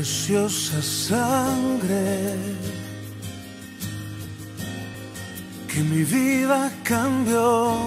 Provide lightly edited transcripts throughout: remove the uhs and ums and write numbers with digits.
preciosa sangre que mi vida cambió.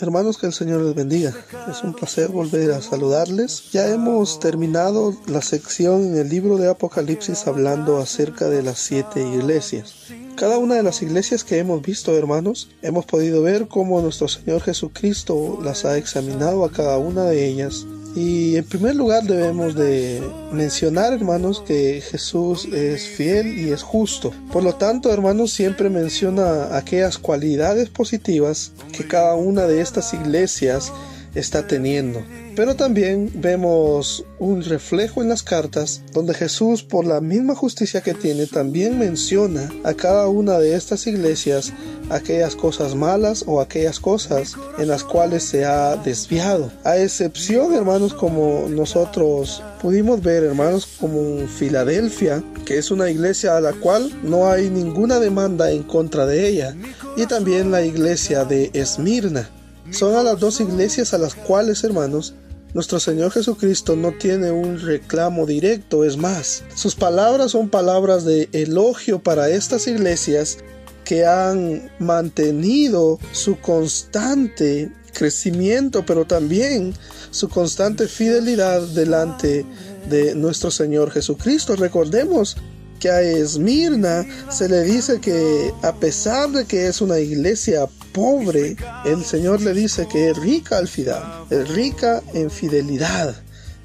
Hermanos, que el Señor les bendiga. Es un placer volver a saludarles. Ya hemos terminado la sección en el libro de Apocalipsis hablando acerca de las 7 iglesias. Cada una de las iglesias que hemos visto, hermanos, hemos podido ver cómo nuestro Señor Jesucristo las ha examinado a cada una de ellas. Y en primer lugar debemos de mencionar, hermanos, que Jesús es fiel y es justo. Por lo tanto, hermanos, siempre menciona aquellas cualidades positivas que cada una de estas iglesias está teniendo. Pero también vemos un reflejo en las cartas donde Jesús, por la misma justicia que tiene, también menciona a cada una de estas iglesias aquellas cosas malas o aquellas cosas en las cuales se ha desviado. A excepción, hermanos, como nosotros pudimos ver, hermanos, como Filadelfia, que es una iglesia a la cual no hay ninguna demanda en contra de ella, y también la iglesia de Esmirna. Son a las dos iglesias a las cuales, hermanos, nuestro Señor Jesucristo no tiene un reclamo directo. Es más, sus palabras son palabras de elogio para estas iglesias que han mantenido su constante crecimiento, pero también su constante fidelidad delante de nuestro Señor Jesucristo. Recordemos que a Esmirna se le dice que, a pesar de que es una iglesia pobre, el Señor le dice que es rica al final, es rica en fidelidad,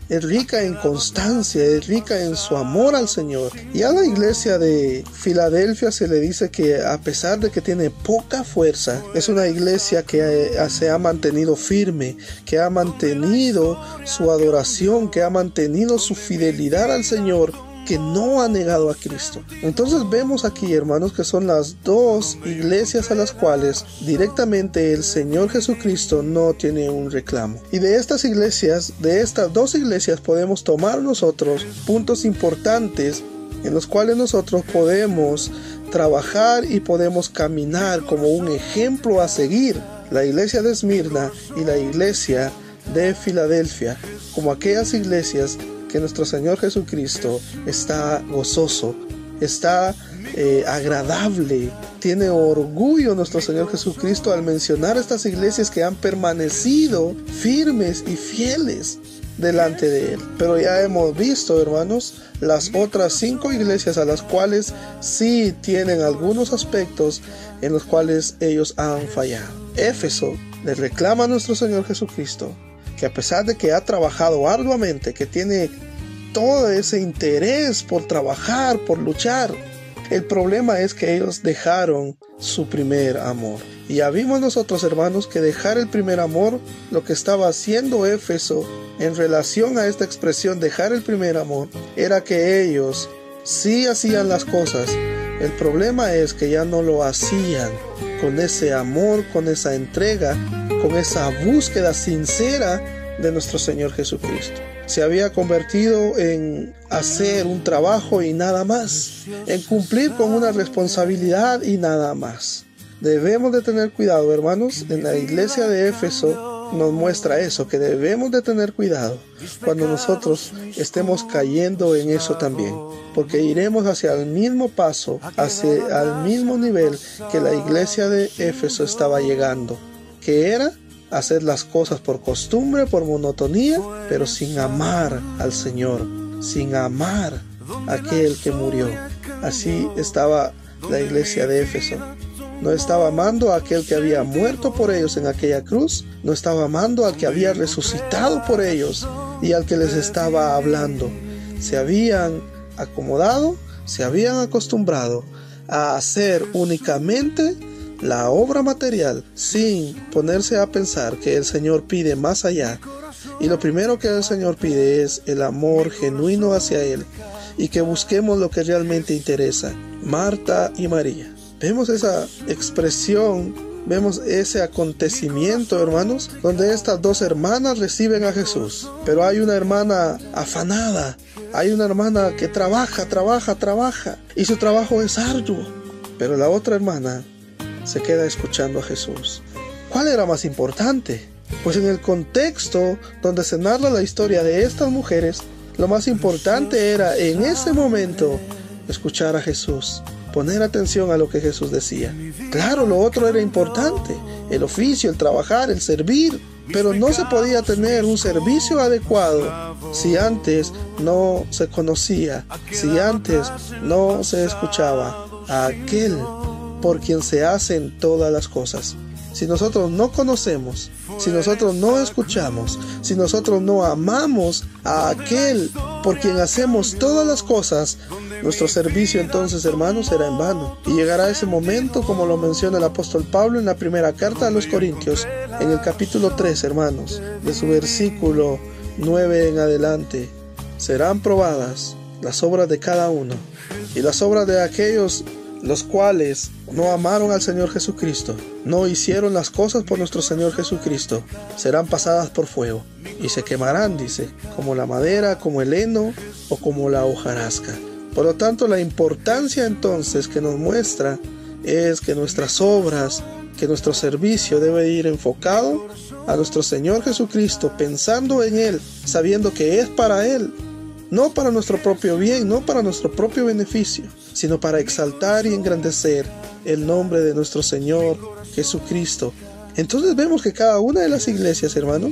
es rica en constancia, es rica en su amor al Señor. Y a la iglesia de Filadelfia se le dice que, a pesar de que tiene poca fuerza, es una iglesia que se ha mantenido firme, que ha mantenido su adoración, que ha mantenido su fidelidad al Señor, que no ha negado a Cristo. Entonces vemos aquí, hermanos, que son las dos iglesias a las cuales directamente el Señor Jesucristo no tiene un reclamo. Y de estas iglesias, de estas dos iglesias, podemos tomar nosotros puntos importantes en los cuales nosotros podemos trabajar y podemos caminar como un ejemplo a seguir. La iglesia de Esmirna y la iglesia de Filadelfia, como aquellas iglesias que nuestro Señor Jesucristo está gozoso, está agradable, tiene orgullo nuestro Señor Jesucristo al mencionar estas iglesias que han permanecido firmes y fieles delante de Él. Pero ya hemos visto, hermanos, las otras 5 iglesias a las cuales sí tienen algunos aspectos en los cuales ellos han fallado. Éfeso le reclama a nuestro Señor Jesucristo que, a pesar de que ha trabajado arduamente, que tiene todo ese interés por trabajar, por luchar, el problema es que ellos dejaron su primer amor. Y ya vimos nosotros, hermanos, que dejar el primer amor, lo que estaba haciendo Éfeso en relación a esta expresión dejar el primer amor, era que ellos sí hacían las cosas. El problema es que ya no lo hacían con ese amor, con esa entrega, con esa búsqueda sincera de nuestro Señor Jesucristo. Se había convertido en hacer un trabajo y nada más, en cumplir con una responsabilidad y nada más. Debemos de tener cuidado, hermanos. En la iglesia de Éfeso nos muestra eso, que debemos de tener cuidado cuando nosotros estemos cayendo en eso también, porque iremos hacia el mismo paso, hacia el mismo nivel que la iglesia de Éfeso estaba llegando, que era hacer las cosas por costumbre, por monotonía, pero sin amar al Señor, sin amar a aquel que murió. Así estaba la iglesia de Éfeso. No estaba amando a aquel que había muerto por ellos en aquella cruz, no estaba amando al que había resucitado por ellos y al que les estaba hablando. Se habían acomodado, se habían acostumbrado a hacer únicamente la obra material, sin ponerse a pensar que el Señor pide más allá. Y lo primero que el Señor pide es el amor genuino hacia Él, y que busquemos lo que realmente interesa. Marta y María. Vemos esa expresión, vemos ese acontecimiento, hermanos, donde estas dos hermanas reciben a Jesús. Pero hay una hermana afanada, hay una hermana que trabaja, y su trabajo es arduo. Pero la otra hermana se queda escuchando a Jesús. ¿Cuál era más importante? Pues en el contexto donde se narra la historia de estas mujeres, Lo más importante era en ese momento escuchar a Jesús, poner atención a lo que Jesús decía. Claro, lo otro era importante, el oficio, el trabajar, el servir, pero no se podía tener un servicio adecuado si antes no se conocía, si antes no se escuchaba a aquel por quien se hacen todas las cosas. Si nosotros no conocemos, si nosotros no escuchamos, si nosotros no amamos a aquel por quien hacemos todas las cosas, nuestro servicio entonces, hermanos, será en vano. Y llegará ese momento, como lo menciona el apóstol Pablo en la primera carta a los Corintios, en el capítulo 3, hermanos, de su versículo 9 en adelante. Serán probadas las obras de cada uno, y las obras de aquellos los cuales no amaron al Señor Jesucristo, no hicieron las cosas por nuestro Señor Jesucristo, serán pasadas por fuego, y se quemarán, dice, como la madera, como el heno o como la hojarasca. Por lo tanto, la importancia entonces que nos muestra es que nuestras obras, que nuestro servicio debe ir enfocado a nuestro Señor Jesucristo, pensando en Él, sabiendo que es para Él, no para nuestro propio bien, no para nuestro propio beneficio, sino para exaltar y engrandecer el nombre de nuestro Señor Jesucristo. Entonces vemos que cada una de las iglesias, hermanos,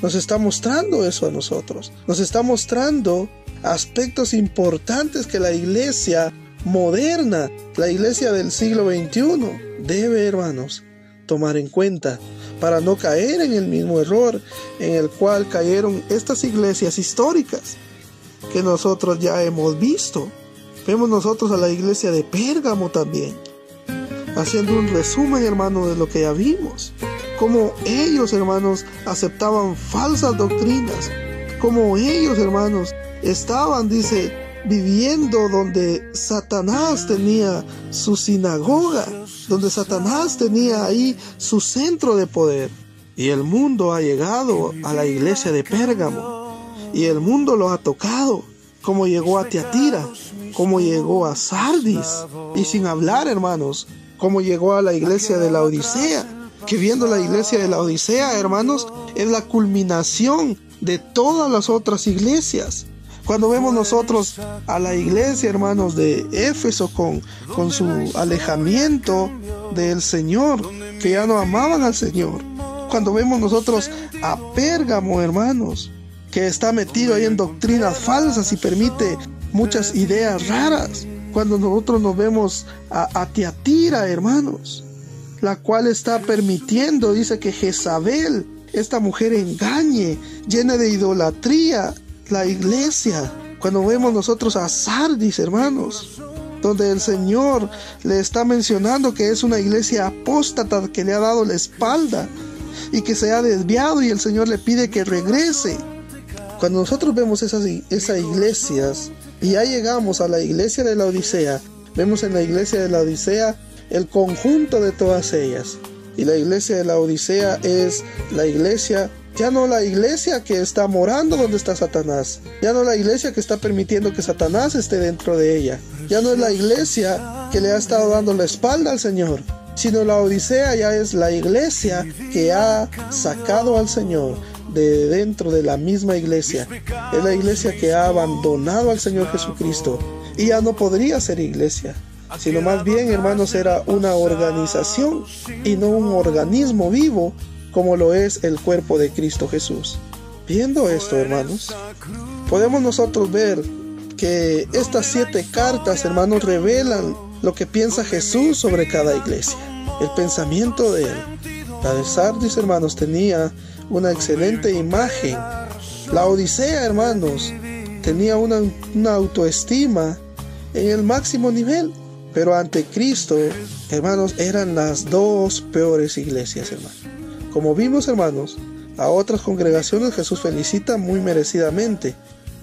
nos está mostrando eso a nosotros. Nos está mostrando aspectos importantes que la iglesia moderna, la iglesia del siglo XXI, debe, hermanos, tomar en cuenta para no caer en el mismo error en el cual cayeron estas iglesias históricas que nosotros ya hemos visto. Vemos nosotros a la iglesia de Pérgamo también, haciendo un resumen, hermano, de lo que ya vimos. Cómo ellos, hermanos, aceptaban falsas doctrinas. Cómo ellos, hermanos, estaban, dice, viviendo donde Satanás tenía su sinagoga, donde Satanás tenía ahí su centro de poder. Y el mundo ha llegado a la iglesia de Pérgamo. Y el mundo lo ha tocado, como llegó a Tiatira, como llegó a Sardis, y sin hablar, hermanos, como llegó a la iglesia de la Odisea, que viendo la iglesia de la Odisea, hermanos, es la culminación de todas las otras iglesias. Cuando vemos nosotros a la iglesia, hermanos, de Éfeso con su alejamiento del Señor, que ya no amaban al Señor. Cuando vemos nosotros a Pérgamo, hermanos, que está metido ahí en doctrinas falsas y permite muchas ideas raras. Cuando nosotros nos vemos a Tiatira, hermanos, la cual está permitiendo, dice que Jezabel, esta mujer engañe, llena de idolatría, la iglesia. Cuando vemos nosotros a Sardis, hermanos, donde el Señor le está mencionando que es una iglesia apóstata que le ha dado la espalda y que se ha desviado, y el Señor le pide que regrese. Cuando nosotros vemos esas iglesias y ya llegamos a la iglesia de la Odisea, vemos en la iglesia de la Odisea el conjunto de todas ellas. Y la iglesia de la Odisea es la iglesia, ya no la iglesia que está morando donde está Satanás, ya no la iglesia que está permitiendo que Satanás esté dentro de ella, ya no es la iglesia que le ha estado dando la espalda al Señor, sino la Odisea ya es la iglesia que ha sacado al Señor de dentro de la misma iglesia. Es la iglesia que ha abandonado al Señor Jesucristo y ya no podría ser iglesia, sino más bien, hermanos, era una organización y no un organismo vivo como lo es el cuerpo de Cristo Jesús. Viendo esto, hermanos, podemos nosotros ver que estas 7 cartas, hermanos, revelan lo que piensa Jesús sobre cada iglesia, el pensamiento de Él. La de Sardis, hermanos, tenía una excelente imagen. La Odisea, hermanos, tenía una autoestima en el máximo nivel. Pero ante Cristo, hermanos, eran las 2 peores iglesias, hermanos. Como vimos, hermanos, a otras congregaciones Jesús felicita muy merecidamente,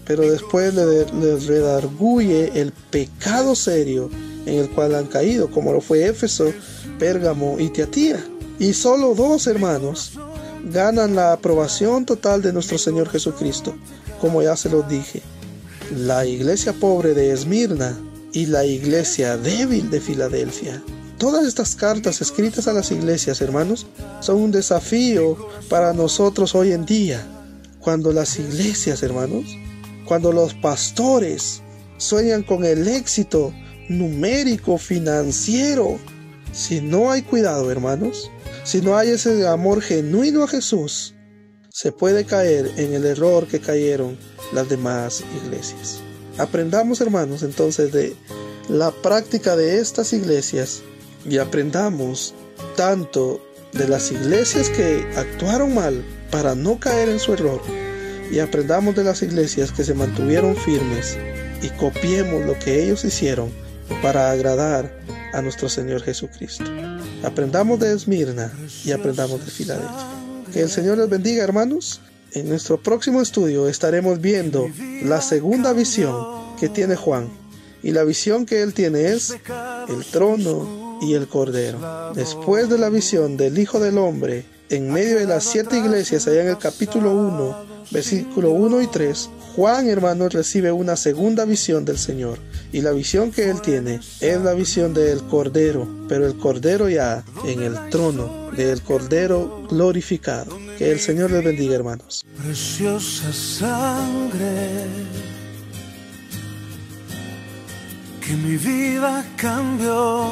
pero después les redarguye el pecado serio en el cual han caído, como lo fue Éfeso, Pérgamo y Tiatira. Y solo 2, hermanos, ganan la aprobación total de nuestro Señor Jesucristo, como ya se los dije: la iglesia pobre de Esmirna y la iglesia débil de Filadelfia. Todas estas cartas escritas a las iglesias, hermanos, son un desafío para nosotros hoy en día, cuando las iglesias, hermanos, Cuando los pastores sueñan con el éxito numérico, financiero, si no hay cuidado, hermanos, si no hay ese amor genuino a Jesús, se puede caer en el error que cayeron las demás iglesias. Aprendamos, hermanos, entonces de la práctica de estas iglesias y aprendamos tanto de las iglesias que actuaron mal para no caer en su error, y aprendamos de las iglesias que se mantuvieron firmes y copiemos lo que ellos hicieron para agradar a nuestro Señor Jesucristo. Aprendamos de Esmirna y aprendamos de Filadelfia. Que el Señor les bendiga, hermanos. En nuestro próximo estudio estaremos viendo la segunda visión que tiene Juan, y la visión que él tiene es el trono y el cordero. Después de la visión del Hijo del Hombre en medio de las 7 iglesias, allá en el capítulo 1, versículo 1 y 3, Juan, hermanos, recibe una segunda visión del Señor, y la visión que él tiene es la visión del Cordero, pero el Cordero ya en el trono, del Cordero glorificado. Que el Señor les bendiga, hermanos. Preciosa sangre que mi vida cambió.